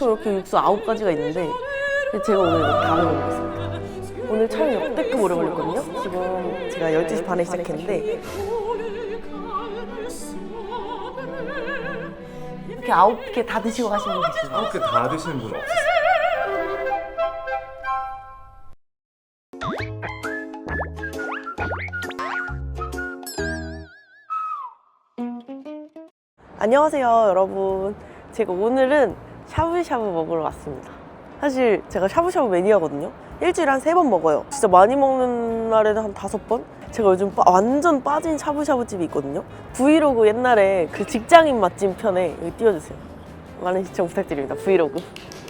총 이렇게 육수 9가지가 있는데 제가 오늘 다 먹어보겠습니다. 오늘 촬영 역대급 오래 걸렸거든요. 지금 제가 12시 반에 시작했는데 이렇게 9개 다 드시고 가시는 분 계시나요? 9개 다 드시는 분 없으세요? 안녕하세요 여러분. 제가 오늘은 샤브샤브 먹으러 왔습니다. 사실 제가 샤브샤브 매니아거든요. 일주일에 한 3번 먹어요. 진짜 많이 먹는 날에는 한 5번? 제가 요즘 완전 빠진 샤브샤브 집이 있거든요. 브이로그 옛날에 그 직장인 맛집 편에 여기 띄워주세요. 많은 시청 부탁드립니다. 브이로그.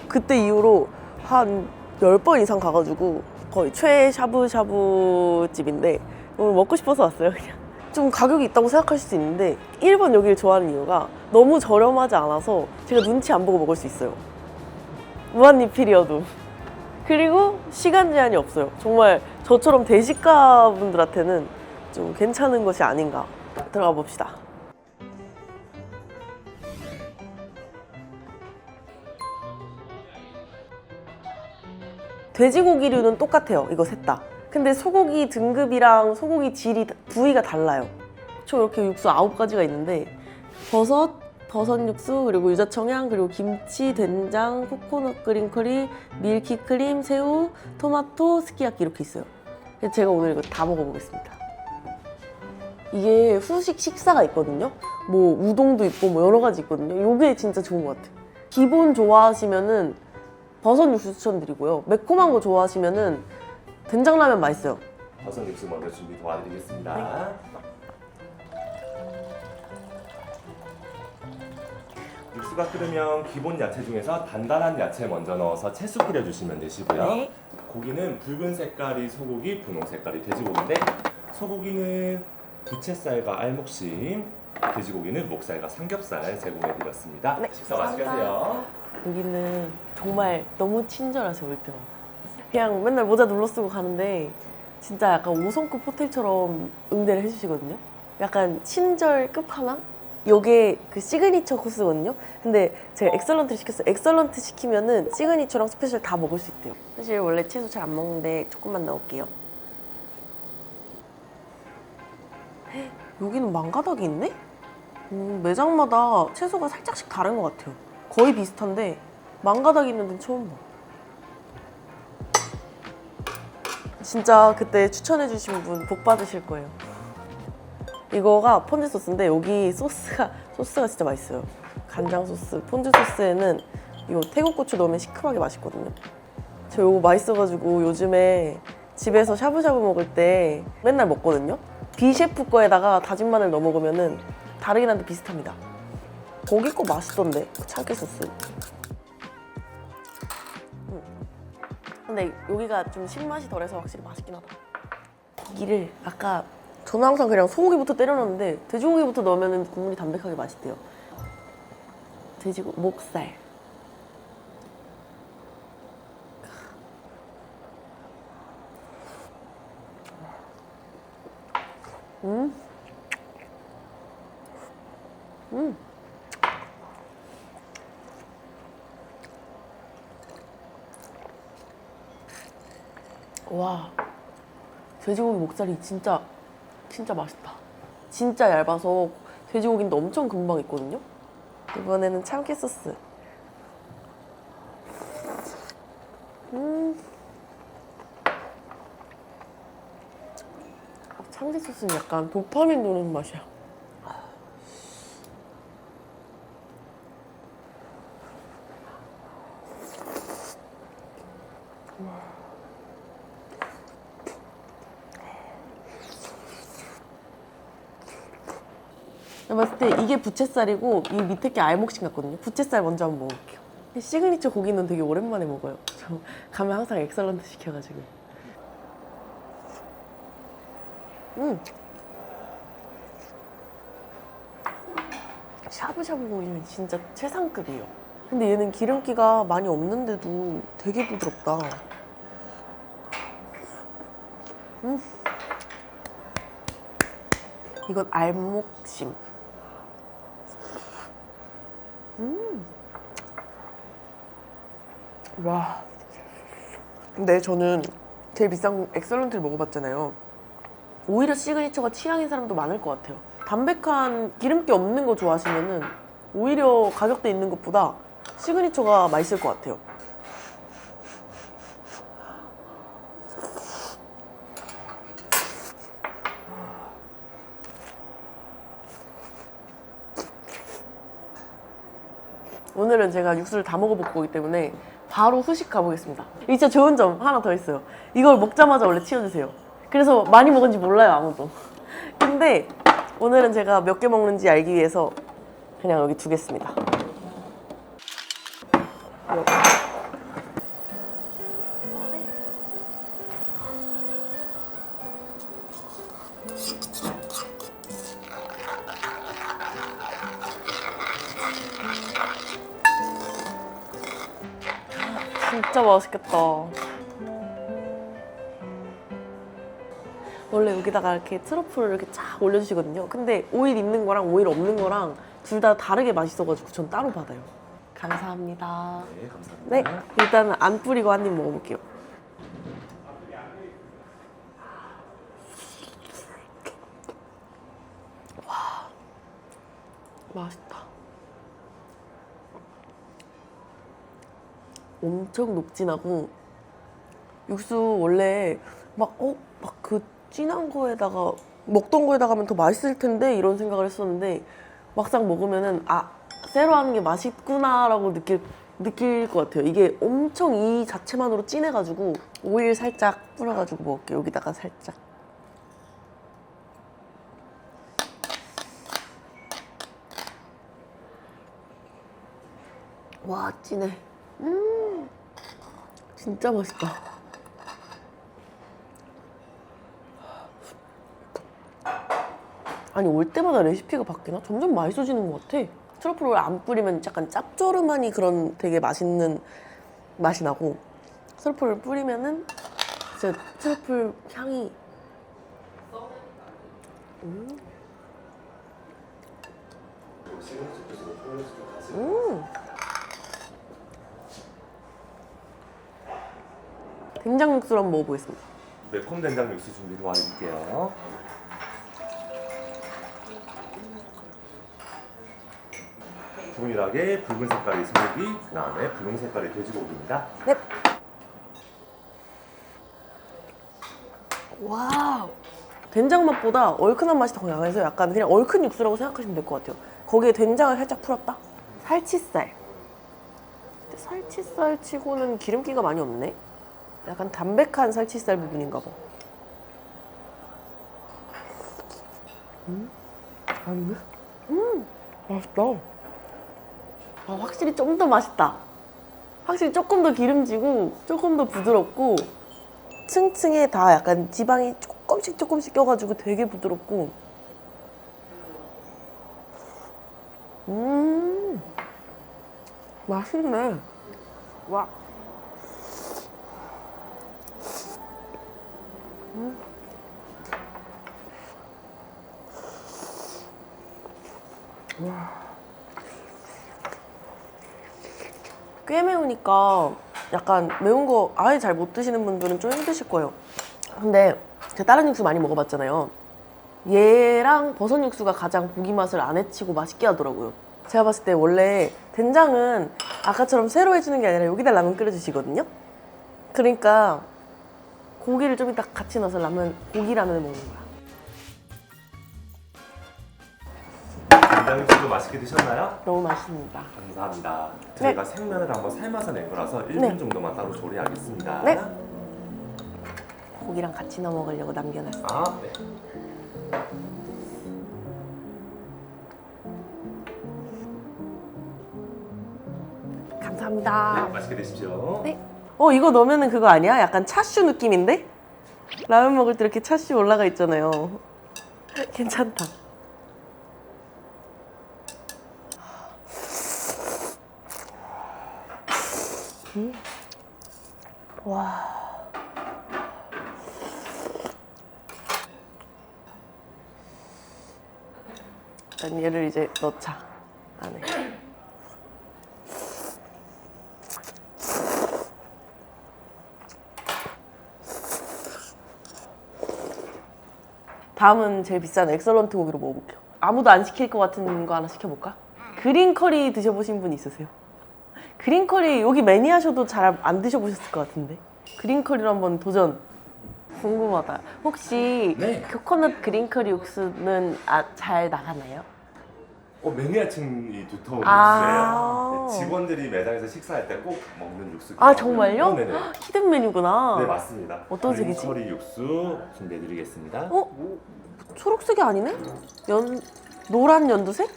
그때 이후로 한 10번 이상 가가지고 거의 최애 샤브샤브 집인데 오늘 먹고 싶어서 왔어요. 그냥 좀 가격이 있다고 생각할 수도 있는데 1번 여기를 좋아하는 이유가 너무 저렴하지 않아서 제가 눈치 안 보고 먹을 수 있어요. 무한리필이어도. 그리고 시간 제한이 없어요. 정말 저처럼 대식가 분들한테는 좀 괜찮은 것이 아닌가. 들어가 봅시다. 돼지고기류는 똑같아요. 이거 셋 다. 근데 소고기 등급이랑 소고기 질이 부위가 달라요. 총 이렇게 육수 9가지가 있는데 버섯 육수, 그리고 유자청양, 그리고 김치, 된장, 코코넛 그린커리, 밀키크림, 새우, 토마토, 스키야키 이렇게 있어요. 그래서 제가 오늘 이거 다 먹어보겠습니다. 이게 후식 식사가 있거든요. 뭐 우동도 있고 뭐 여러 가지 있거든요. 요게 진짜 좋은 것 같아요. 기본 좋아하시면은 버섯 육수 추천드리고요. 매콤한 거 좋아하시면은 된장라면 맛있어요. 버섯 육수 먼저 준비 도와드리겠습니다. 육수가 끓으면 기본 야채 중에서 단단한 야채 먼저 넣어서 채수 끓여주시면 되시고요. 네. 고기는 붉은 색깔이 소고기, 분홍 색깔이 돼지고기인데 소고기는 부채살과 알목심, 돼지고기는 목살과 삼겹살 제공해드렸습니다. 네, 식사 맛있게 하세요. 여기는 정말 너무 친절하세요. 올 때마다. 그냥 맨날 모자 눌러 쓰고 가는데 진짜 약간 5성급 호텔처럼 응대를 해주시거든요. 약간 친절 끝판왕? 요게 그 시그니처 코스거든요. 근데 제가 엑설런트를 시켰어요. 엑설런트 시키면은 시그니처랑 스페셜 다 먹을 수 있대요. 사실 원래 채소 잘 안 먹는데 조금만 넣을게요. 여기는 망가닥이 있네? 매장마다 채소가 살짝씩 다른 것 같아요. 거의 비슷한데 망가닥이 있는 데는 처음 봐. 진짜 그때 추천해주신 분 복 받으실 거예요. 이거가 폰즈 소스인데 여기 소스가 진짜 맛있어요. 간장 소스, 폰즈 소스에는 이 태국 고추 넣으면 시큼하게 맛있거든요. 저 이거 맛있어가지고 요즘에 집에서 샤브샤브 먹을 때 맨날 먹거든요. 비셰프 거에다가 다진 마늘 넣어 먹으면은 다르긴 한데 비슷합니다. 고기 거 맛있던데, 참깨 소스. 근데 여기가 좀 신맛이 덜해서 확실히 맛있긴 하다. 고기를 아까 저는 항상 그냥 소고기부터 때려 넣는데 돼지고기부터 넣으면 국물이 담백하게 맛있대요. 돼지고기 목살. 와, 돼지고기 목살이 진짜 맛있다. 진짜 얇아서 돼지고기인데 엄청 금방 익거든요. 이번에는 참깨 소스. 참깨 소스는 약간 도파민 도는 맛이야. 제가 봤을 때 이게 부채살이고 이 밑에 게 알목심 같거든요. 부채살 먼저 한번 먹어볼게요. 시그니처 고기는 되게 오랜만에 먹어요. 저 가면 항상 엑설런트 시켜가지고. 샤브샤브 고기는 진짜 최상급이에요. 근데 얘는 기름기가 많이 없는데도 되게 부드럽다. 이건 알목심. 와. 근데 저는 제일 비싼 엑설런트를 먹어봤잖아요. 오히려 시그니처가 취향인 사람도 많을 것 같아요. 담백한 기름기 없는 거 좋아하시면은 오히려 가격대 있는 것보다 시그니처가 맛있을 것 같아요. 오늘은 제가 육수를 다 먹어볼 거기 때문에 바로 후식 가보겠습니다. 이게 진짜 좋은 점 하나 더 있어요. 이걸 먹자마자 원래 치워주세요. 그래서 많이 먹은지 몰라요, 아무도. 근데 오늘은 제가 몇 개 먹는지 알기 위해서 그냥 여기 두겠습니다. 진짜 맛있겠다. 원래 여기다가 이렇게 트러플을 이렇게 쫙 올려주시거든요. 근데 오일 있는 거랑 오일 없는 거랑 둘 다 다르게 맛있어가지고 전 따로 받아요. 감사합니다. 네, 감사합니다. 네, 일단은 안 뿌리고 한 입 먹어볼게요. 와, 맛있다. 엄청 녹진하고 육수 원래 막 그 진한 거에다가 먹던 거에다가 하면 더 맛있을 텐데 이런 생각을 했었는데 막상 먹으면은 아, 쇠로 하는 게 맛있구나라고 느낄 것 같아요. 이게 엄청 이 자체만으로 진해가지고 오일 살짝 뿌려가지고 먹을게요. 여기다가 살짝. 와, 진해. 진짜 맛있다. 아니, 올 때마다 레시피가 바뀌나? 점점 맛있어지는 것 같아. 트러플을 안 뿌리면 약간 짭조름하니 그런 되게 맛있는 맛이 나고, 트러플을 뿌리면은 진짜 트러플 향이 된장 육수를 한번 먹어보겠습니다. 매콤 된장 육수 준비 도와드릴게요. 동일하게 붉은 색깔이 소고기, 그 다음에 분홍 색깔이 돼지고기입니다. 네. 와우. 된장 맛보다 얼큰한 맛이 더 강해서 약간 그냥 얼큰 육수라고 생각하시면 될 것 같아요. 거기에 된장을 살짝 풀었다? 살치살. 근데 살치살 치고는 기름기가 많이 없네? 약간 담백한 살치살 부분인가 봐. 아니네? 맛있다. 아, 확실히 좀 더 맛있다. 확실히 조금 더 기름지고 조금 더 부드럽고 층층에 다 약간 지방이 조금씩 껴가지고 되게 부드럽고 맛있네. 와. 와. 꽤 매우니까 약간 매운 거 아예 잘 못 드시는 분들은 좀 힘드실 거예요. 근데 제가 다른 육수 많이 먹어봤잖아요. 얘랑 버섯 육수가 가장 고기 맛을 안 해치고 맛있게 하더라고요. 제가 봤을 때 원래 된장은 아까처럼 새로 해주는 게 아니라 여기다 라면 끓여주시거든요. 그러니까 고기를 좀 이따 같이 넣어서 고기 라면을 먹는 거야. 된장 육수도 맛있게 드셨나요? 너무 맛있습니다. 감사합니다. 저희가 생면을 한번 삶아서 낸 거라서 1분 네. 정도만 따로 조리하겠습니다. 네. 고기랑 같이 넣어 먹으려고 남겨놨어요. 아, 네. 감사합니다. 네, 맛있게 드십시오. 네. 이거 넣으면은 그거 아니야? 약간 차슈 느낌인데? 라면 먹을 때 이렇게 차슈 올라가 있잖아요. 괜찮다. 와. 일단 얘를 이제 넣자, 안에. 다음은 제일 비싼 엑설런트 고기로 먹어볼게요. 아무도 안 시킬 것 같은 거 하나 시켜볼까? 그린 커리 드셔보신 분 있으세요? 그린 커리 여기 매니아셔도 잘 안 드셔보셨을 것 같은데. 그린 커리로 한번 도전. 궁금하다. 혹시 네. 코코넛 그린 커리 육수는 잘 나가나요? 매니아층이 두터운 아. 육수예요. 네, 직원들이 매장에서 식사할 때 꼭 먹는 육수. 아 정말요? 네네. 히든 메뉴구나. 네 맞습니다. 어떤 색이지? 커리 육수 준비해드리겠습니다. 초록색이 아니네? 노란 연두색?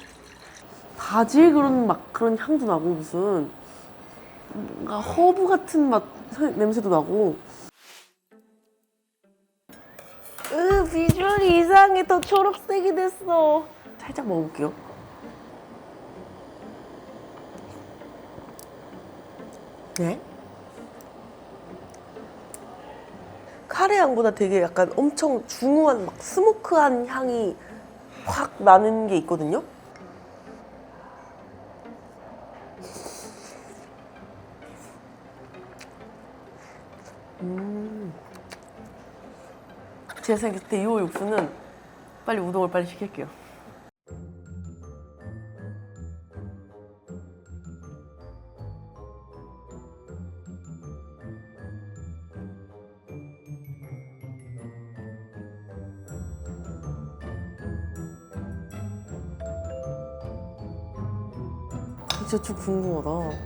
바질 그런 향도 나고 무슨 뭔가 허브 같은 맛 냄새도 나고. 비주얼이 이상해. 더 초록색이 됐어. 살짝 먹어볼게요. 네? 카레 향보다 되게 약간 엄청 중후한 막 스모크한 향이 확 나는 게 있거든요. 제가 생각했을 때 이 육수는 빨리 우동을 빨리 시킬게요. 진짜 좀 궁금하다.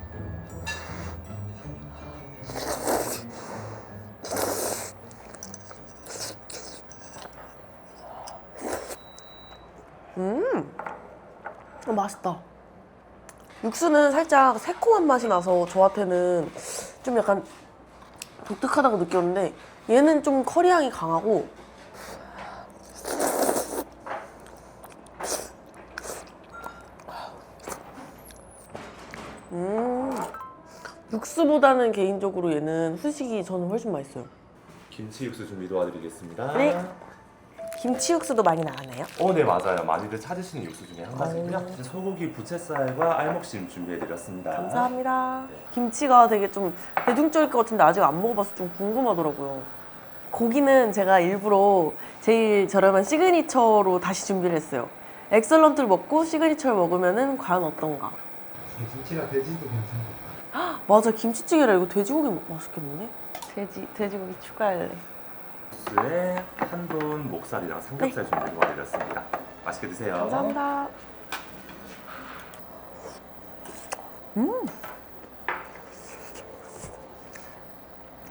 맛있다. 육수는 살짝 새콤한 맛이 나서 저한테는 좀 약간 독특하다고 느꼈는데 얘는 좀 커리 향이 강하고 육수보다는 개인적으로 얘는 후식이 저는 훨씬 맛있어요. 김치 육수 준비 도와드리겠습니다. 네. 김치 육수도 많이 나가나요? 네 맞아요. 많이들 찾으시는 육수 중에 한 가지고요. 소고기 부채살과 알목심 준비해드렸습니다. 감사합니다. 김치가 되게 좀 대중적일 것 같은데 아직 안 먹어봐서 좀 궁금하더라고요. 고기는 제가 일부러 제일 저렴한 시그니처로 다시 준비를 했어요. 엑설런트를 먹고 시그니처를 먹으면 과연 어떤가? 김치가 돼지도 괜찮고. 맞아, 김치찌개라 이거 돼지고기 맛있겠는데? 돼지고기 추가할래. 육수에 한돈 목살이랑 삼겹살 준비 도와드렸습니다. 맛있게 드세요. 감사합니다.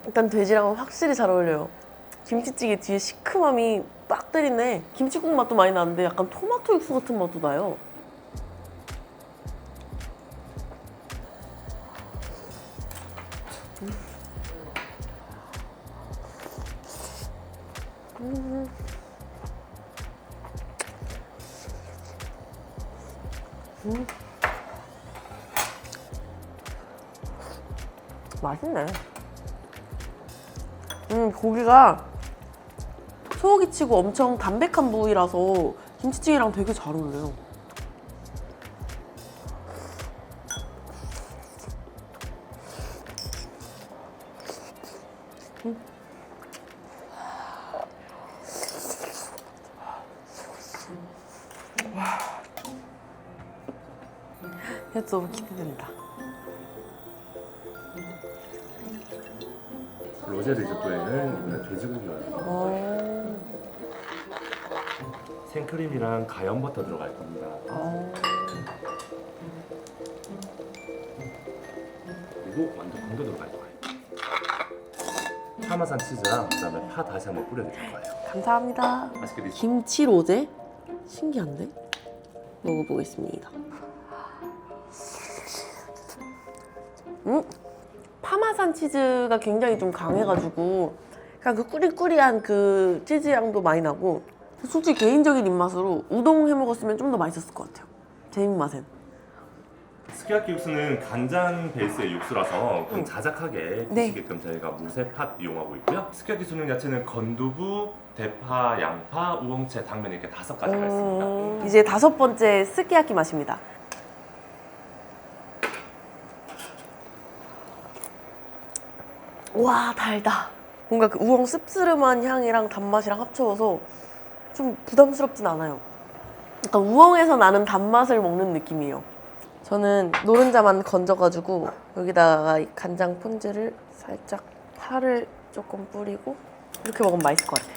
일단 돼지랑은 확실히 잘 어울려요. 김치찌개 뒤에 시큼함이 빡 때리네. 김치국 맛도 많이 나는데 약간 토마토 육수 같은 맛도 나요. 맛있네. 고기가 소고기치고 엄청 담백한 부위라서 김치찌개랑 되게 잘 어울려요. 이거 너무 기대된다. 로제 리조또에는 이번에 돼지고기가 생크림이랑 가염 버터 들어갈 겁니다. 그리고 완전 건도 들어갈 거예요. 파마산 치즈랑 그다음에 파 다시 한번 뿌려드릴 거예요. 감사합니다. 맛있게 드시죠. 김치 로제? 신기한데? 먹어보겠습니다. 파마산 치즈가 굉장히 좀 강해가지고 약간 그 꾸리꾸리한 그 치즈 향도 많이 나고 솔직히 개인적인 입맛으로 우동 해 먹었으면 좀 더 맛있었을 것 같아요. 제 입맛엔. 스키야키 육수는 간장 베이스의 육수라서 좀 자작하게 네. 드시게끔 저희가 무쇠팥 이용하고 있고요. 스키야키 소는 야채는 건두부, 대파, 양파, 우엉채, 당면 이렇게 5가지가 있습니다. 이제 5번째 스키야키 맛입니다. 와, 달다. 뭔가 그 우엉 씁쓸한 향이랑 단맛이랑 합쳐서 좀 부담스럽진 않아요. 약간 우엉에서 나는 단맛을 먹는 느낌이에요. 저는 노른자만 건져가지고 여기다가 이 간장 폰즈를 살짝 파를 조금 뿌리고 이렇게 먹으면 맛있을 것 같아요.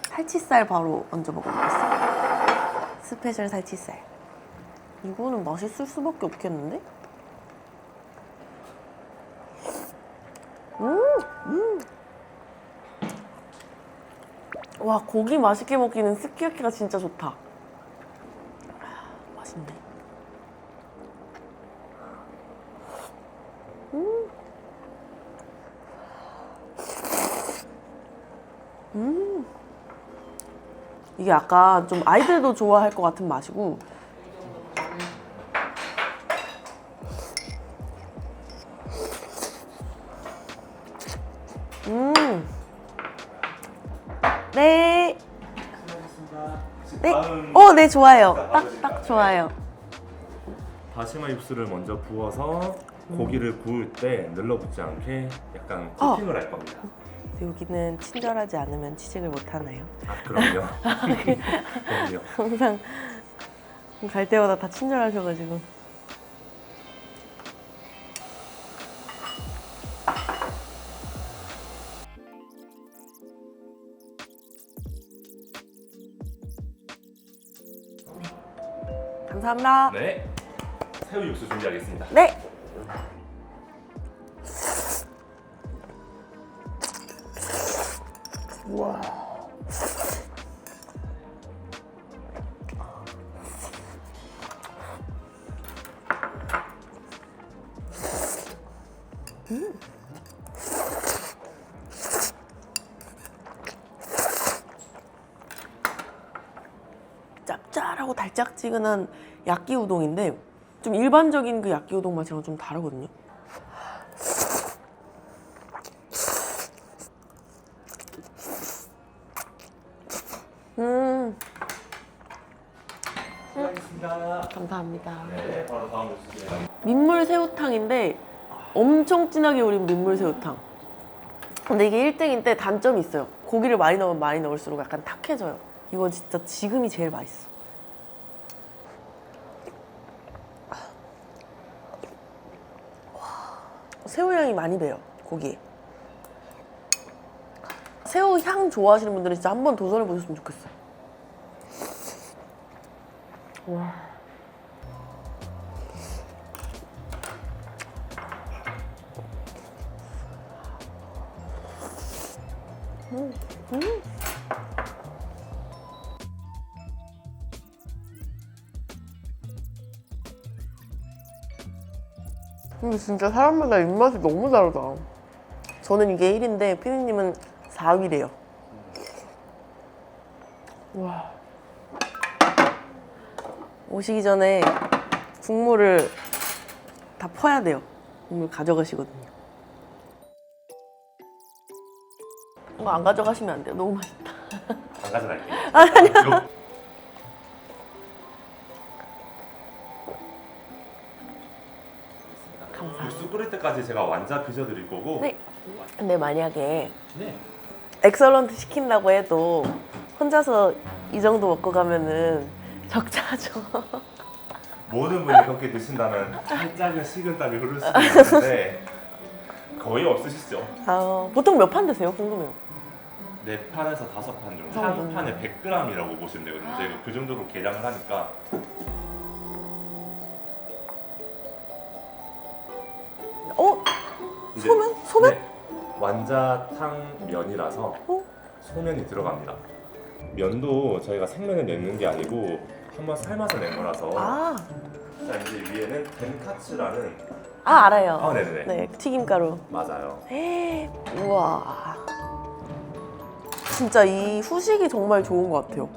살치살 바로 얹어 먹어보겠습니다. 스페셜 살치살. 이거는 맛있을 수밖에 없겠는데? 와, 고기 맛있게 먹기는 스키야키가 진짜 좋다. 맛있네. 이게 약간 좀 아이들도 좋아할 것 같은 맛이고 네. 네. 네, 좋아요. 딱 좋아요. 다시마 육수를 먼저 부어서 고기를 구울 때 늘러붙지 않게 약간 코팅을 할 겁니다. 여기는 친절하지 않으면 취직을 못 하나요? 아, 그럼요. 그럼요. 항상 갈 때마다 다 친절하셔가지고. 네. 감사합니다. 네. 새우 육수 준비하겠습니다. 네. 우와. 짭짤하고 달짝지근한 야끼 우동인데 좀 일반적인 그 야끼 우동 맛이랑 좀 다르거든요. 수고하셨습니다. 감사합니다. 네, 바로 다음 주시면. 민물 새우탕인데 엄청 진하게 우린 민물 새우탕. 근데 이게 1등인데 단점이 있어요. 고기를 많이 넣으면 많이 넣을수록 약간 탁해져요. 이건 진짜 지금이 제일 맛있어. 새우 향이 많이 배요, 고기에. 새우 향 좋아하시는 분들은 진짜 한번 도전해 보셨으면 좋겠어요. 와. 근데 진짜 사람마다 입맛이 너무 다르다. 저는 이게 1인데 피디님은 4위래요. 와. 오시기 전에 국물을 다 퍼야 돼요. 국물 가져가시거든요. 이거 안 가져가시면 안 돼요. 너무 맛있다. 안 가져갈게요. 아니요. 감사합니다. 육수 끓일 때까지 제가 완자 빚어드릴 거고. 네. 근데 만약에 네. 엑설런트 시킨다고 해도 혼자서 이 정도 먹고 가면은 적자죠. 모든 분이 그렇게 드신다면 살짝은 식은땀이 흐를 수 있는데 거의 없으시죠? 보통 몇 판 드세요? 궁금해요. 4판에서 5판 정도. 한 판에 100g이라고 보시면 되거든요. 저희가 그 정도로 계량을 하니까. 이제 소면? 소면? 네, 완자탕 면이라서 소면이 들어갑니다. 면도 저희가 생면을 내는 게 아니고 한번 삶아서 낸 거라서. 자, 이제 위에는 덴카츠라는. 알아요. 네네네. 네, 튀김가루. 맞아요. 우와. 진짜 이 후식이 정말 좋은 것 같아요.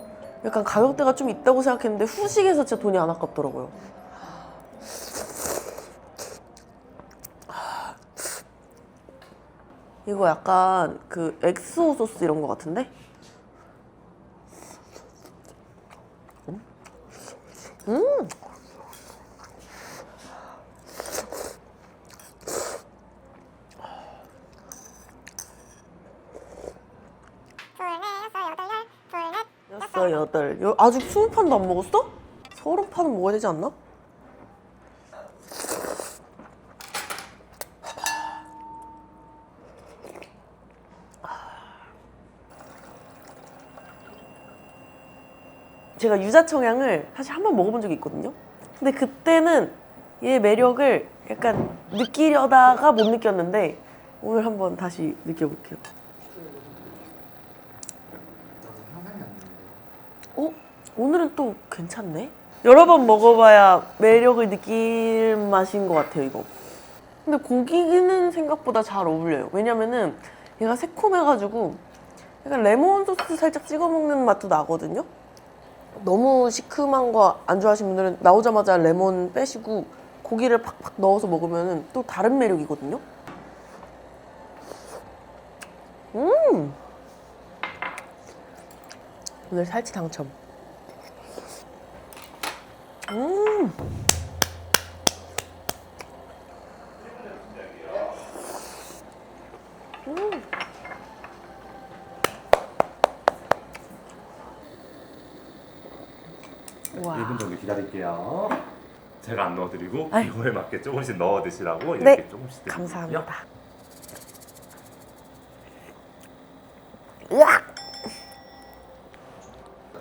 약간 가격대가 좀 있다고 생각했는데 후식에서 진짜 돈이 안 아깝더라고요. 이거 약간 그 엑소 소스 이런 거 같은데? 둘, 넷, 여섯, 여덟, 열, 둘, 넷, 8. 아직 20판도 안 먹었어? 30판은 먹어야 되지 않나? 제가 유자청양을 사실 한 번 먹어본 적이 있거든요. 근데 그때는 얘 매력을 약간 느끼려다가 못 느꼈는데 오늘 한번 다시 느껴볼게요. 나도 상상이 안 되는데. 어? 오늘은 또 괜찮네? 여러 번 먹어봐야 매력을 느낄 맛인 것 같아요, 이거. 근데 고기는 생각보다 잘 어울려요. 왜냐면은 얘가 새콤해가지고 약간 레몬 소스 살짝 찍어 먹는 맛도 나거든요? 너무 시큼한 거 안 좋아하시는 분들은 나오자마자 레몬 빼시고 고기를 팍팍 넣어서 먹으면 또 다른 매력이거든요? 오늘 살치 당첨. 와. 1분 정도 기다릴게요. 제가 안 넣어드리고 아이. 이거에 맞게 조금씩 넣어 드시라고 네. 이렇게 조금씩 드리거든요. 감사합니다. 으악!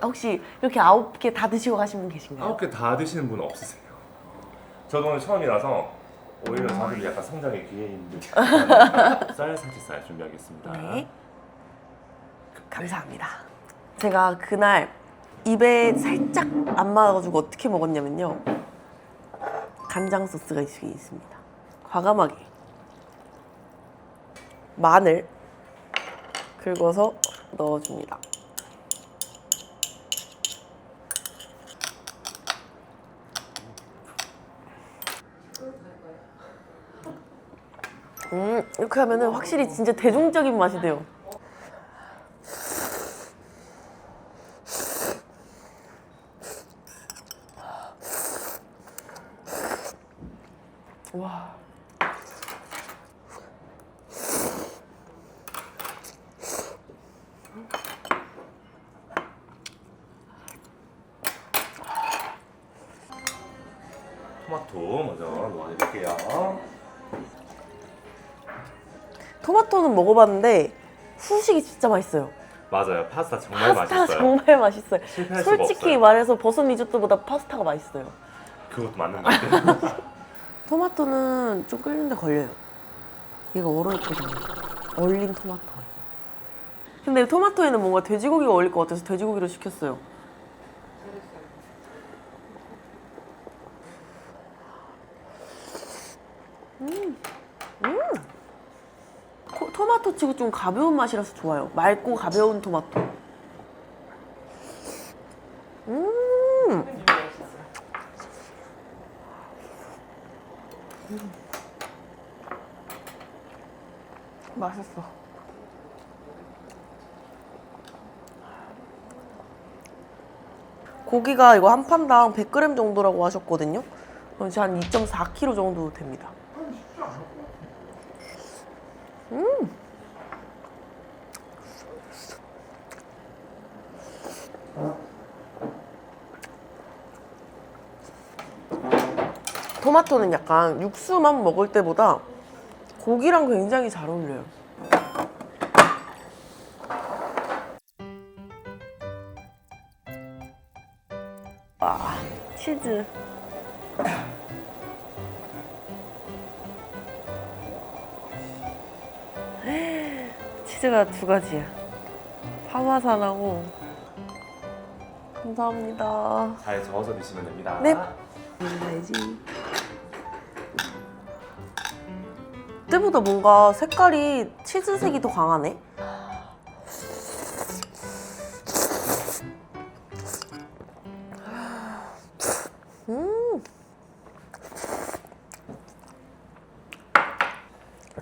혹시 이렇게 9개 다 드시고 가신 분 계신가요? 9개 다 드시는 분 없으세요? 저도 오늘 처음이라서 오히려 저를 약간 성장의 기회인 듯 쌀 살치살 준비하겠습니다. 네. 감사합니다. 제가 그날 입에 살짝 안 맞아가지고 어떻게 먹었냐면요. 간장 소스가 있습니다. 과감하게 마늘 긁어서 넣어줍니다. 이렇게 하면은 확실히 진짜 대중적인 맛이 돼요. 와. 토마토 먼저 넣어드릴게요. 토마토는 먹어봤는데 후식이 진짜 맛있어요. 맞아요. 파스타 정말 파스타 맛있어요. 정말 맛있어요. 실패할 수가 솔직히 없어요. 말해서 버섯 리조또보다 파스타가 맛있어요. 그것도 맞는 것 같아요. 토마토는 좀 끓는데 걸려요. 얘가 얼어있거든요. 얼린 토마토에. 근데 토마토에는 뭔가 돼지고기가 어울릴 것 같아서 돼지고기로 시켰어요. 토마토 치고 좀 가벼운 맛이라서 좋아요. 맑고 가벼운 토마토. 맛있어. 고기가 이거 한 판당 100g 정도라고 하셨거든요. 그럼 이제 한 2.4kg 정도 됩니다. 토마토는 약간 육수만 먹을 때보다 고기랑 굉장히 잘 어울려요. 와, 치즈. 치즈가 2가지야. 파마산하고. 감사합니다. 잘 저어서 드시면 됩니다. 네. 먹어야지. 그때보다 뭔가 색깔이 치즈색이 더 강하네.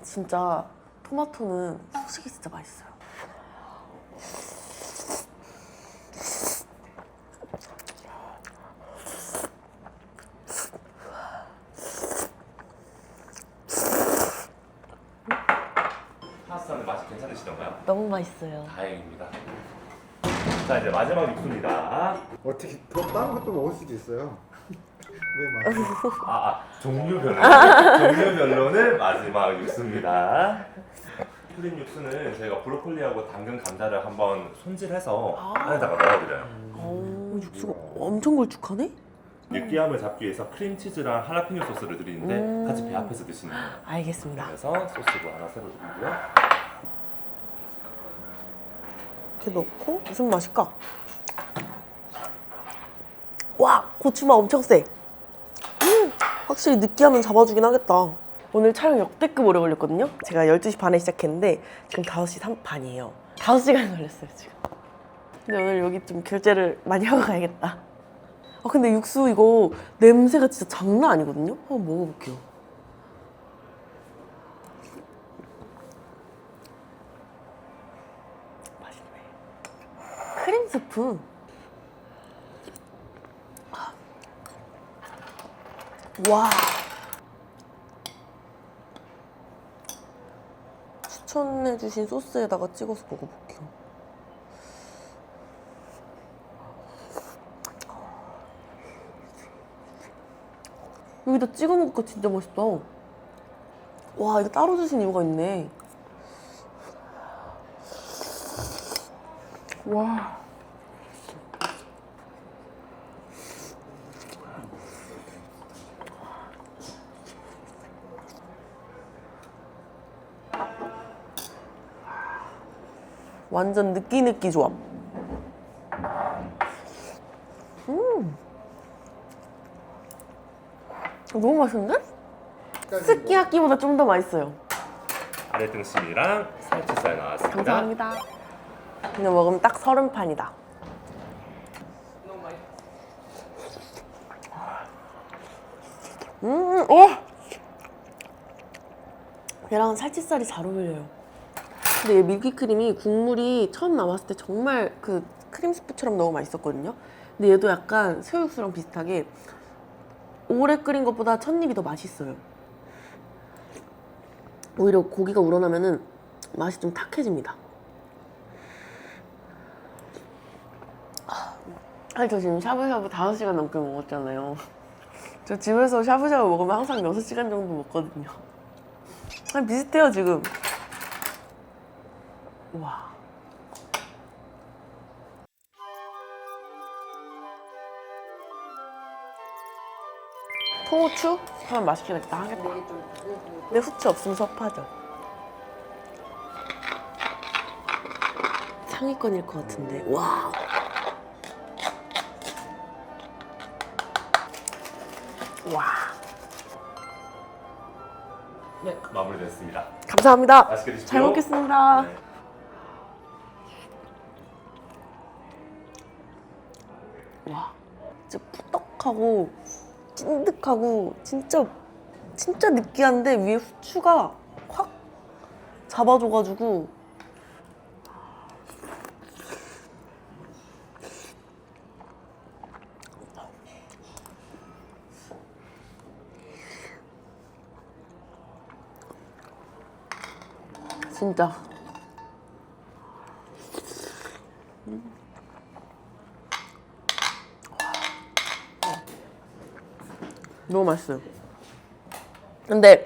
진짜 토마토는 소식이 진짜 맛있어요. 파스타는 맛이 괜찮으시던가요? 너무 맛있어요. 다행입니다. 자 이제 마지막 육수입니다. 어떻게 더 다른 것도 먹을 수도 있어요. 왜 맞아? 종류별로는 마지막 육수입니다. 크림 육수는 저희가 브로콜리하고 당근 감자를 한번 손질해서 안에다가 넣어드려요. 육수가 엄청 걸쭉하네? 느끼함을 잡기 위해서 크림치즈랑 하라피뇨 소스를 드리는데 같이 배합해서 드시는 거예요. 알겠습니다. 그래서 소스도 하나 새로 드리고요. 이렇게 넣고 무슨 맛일까? 와, 고추맛 엄청 세. 확실히 느끼하면 잡아주긴 하겠다. 오늘 촬영 역대급 오래 걸렸거든요. 제가 12시 반에 시작했는데 지금 5시 반이에요. 5시간 걸렸어요 지금. 근데 오늘 여기 좀 결제를 많이 하고 가야겠다. 근데 육수 이거 냄새가 진짜 장난 아니거든요? 한번 먹어볼게요. 맛있네. 크림 스프. 와. 추천해주신 소스에다가 찍어서 먹어볼게요. 여기다 찍어 먹으니까 진짜 맛있다. 와, 이거 따로 주신 이유가 있네. 와. 완전 느끼 조합. 너무 맛있는데? 스키야키보다 좀 더 맛있어요. 아래 등심이랑 살치살 나왔습니다. 감사합니다. 이거 먹으면 딱 30판이다. 얘랑 살치살이 잘 어울려요. 근데 얘 밀키크림이 국물이 처음 나왔을 때 정말 그 크림 스프처럼 너무 맛있었거든요. 근데 얘도 약간 새우육수랑 비슷하게 오래 끓인 것보다 첫 입이 더 맛있어요. 오히려 고기가 우러나면은 맛이 좀 탁해집니다. 아니, 저 지금 샤브샤브 5시간 넘게 먹었잖아요. 저 집에서 샤브샤브 먹으면 항상 6시간 정도 먹거든요. 아니, 비슷해요, 지금. 와. 통후추? 하면 맛있겠다 하겠다. 근데 후추 없으면 섭하죠. 상위권일 것 같은데. 와. 와. 네, 마무리됐습니다. 감사합니다. 맛있게 드십시오. 잘 먹겠습니다. 네. 와, 진짜 꾸덕하고 찐득하고 진짜 느끼한데 위에 후추가 확 잡아줘가지고 진짜 너무 맛있어요. 근데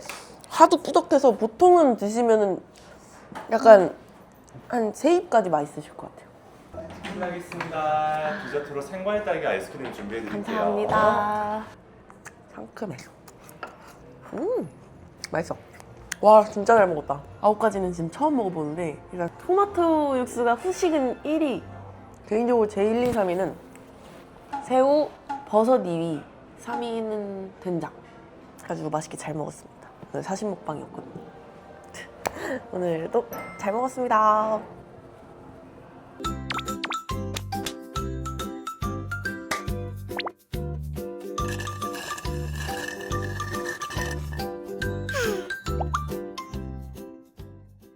하도 꾸덕해서 보통은 드시면은 약간 한 3입까지 맛있으실 것 같아요. 끝나겠습니다. 디저트로 생과일 딸기 아이스크림 준비해드릴게요. 감사합니다. 상큼해. 맛있어. 와, 진짜 잘 먹었다. 9가지는 지금 처음 먹어보는데, 그러니까 토마토 육수가 후식은 1위. 개인적으로 제 1, 2, 3위는 새우, 버섯 2위, 3위는 된장. 가지고 맛있게 잘 먹었습니다. 오늘 사신 먹방이었거든요. 오늘도 잘 먹었습니다.